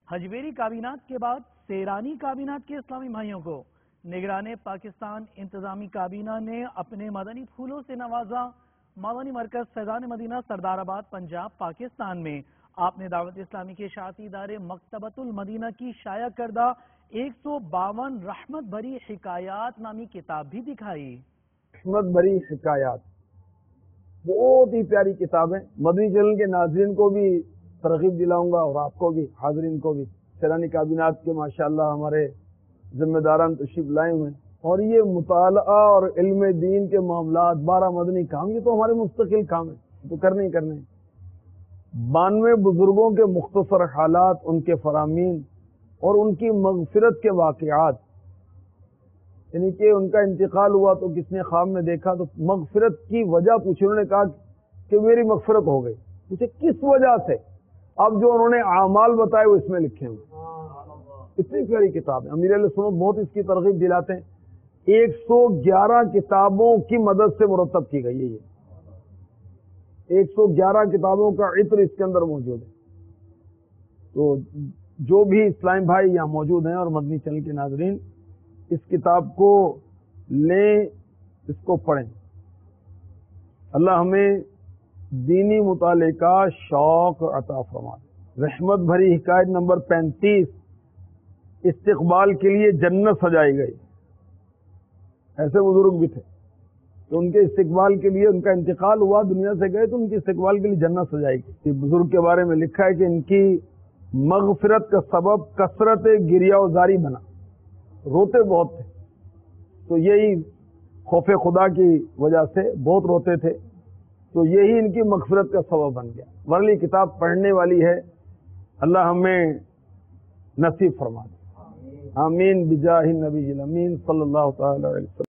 حجویری کابینات کے بعد سیرانی کابینات کے اسلامی بھائیوں کو نگران پاکستان انتظامی کابینہ نے اپنے مدنی پھولوں سے نوازا۔ مدنی مرکز فیضان مدینہ سردار آباد پنجاب پاکستان میں آپ نے دعوت اسلامی کے اشاعتی ادارے مکتبۃ المدینہ کی شائع کردہ 152 رحمت بھری حکایات نامی کتاب بھی دکھائی۔ رحمت بھری حکایات بہت ہی پیاری کتاب ہے۔ مدنی چینل کے ناظرین کو بھی ترغیب دلاؤں گا اور آپ کو بھی، حاضرین کو بھی۔ سیرانی کابینات کے ماشاءاللہ ہمارے ذمہ داران تشریف لائے ہوئے ہیں، اور یہ مطالعہ اور علم دین کے معاملات 12 مدنی کام، یہ تو ہمارے مستقل کام ہیں، تو کرنے ہی کرنے ہیں۔ 92 بزرگوں کے مختصر حالات، ان کے فرامین اور ان کی مغفرت کے واقعات، یعنی کہ ان کا انتقال ہوا تو کس نے خواب میں دیکھا تو مغفرت کی وجہ پوچھی، انہوں نے کہا کہ میری مغفرت ہو گئی، پوچھے کس وجہ سے؟ اب جو انہوں نے اعمال بتائے وہ اس میں لکھے ہوئے۔ اتنی پیاری کتاب ہے، امیر اہل سنت بہت اس کی ترغیب دلاتے ہیں۔ 111 کتابوں کی مدد سے مرتب کی گئی ہے یہ 111 کتابوں کا عطر اس کے اندر موجود ہے۔ تو جو بھی اسلام بھائی یہاں موجود ہیں اور مدنی چینل کے ناظرین، اس کتاب کو لیں، اس کو پڑھیں۔ اللہ ہمیں دینی مطالعے کا شوق عطا فرمائے۔ رحمت بھری حکایت نمبر 35، استقبال کے لیے جنت سجائی گئی۔ ایسے بزرگ بھی تھے تو ان کے استقبال کے لیے، ان کا انتقال ہوا، دنیا سے گئے تو ان کے استقبال کے لیے جنت سجائی گئی۔ بزرگ کے بارے میں لکھا ہے کہ ان کی مغفرت کا سبب کثرت گریہ و زاری بنا، روتے بہت تھے، تو یہی خوف خدا کی وجہ سے بہت روتے تھے، تو یہی ان کی مغفرت کا سبب بن گیا۔ ورلی کتاب پڑھنے والی ہے، اللہ ہمیں نصیب فرما دے۔ آمین بجاہ النبی الامین صلی اللہ تعالی علیہ وسلم۔